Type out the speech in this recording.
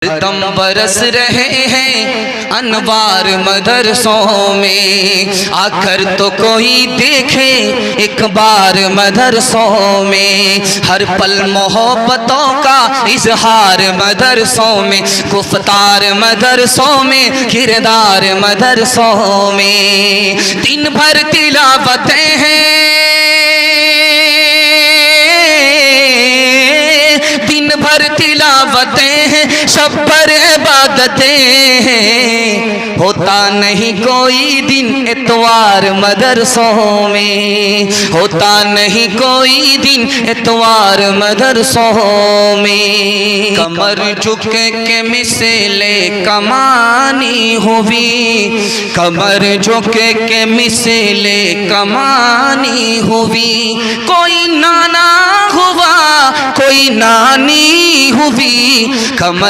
दम बरस रहे हैं अनवार मदरसों में, आकर तो कोई देखे एक बार मदरसों में। हर पल मोहब्बतों का इजहार मदरसों में, गुफ्तार मदरसों में, किरदार मदरसों में। दिन भर तिलावतें हैं, दिन भर तिलावतें हैं, सब पर इबादतें हैं। होता नहीं कोई दिन इतवार मदरसों में, होता नहीं कोई दिन इतवार मदरसों में। कमर झुके के मिसले कमानी हुई, कमर झुके के मिसले कमानी हुई। कोई नाना हुआ, कोई नानी हुई, कमर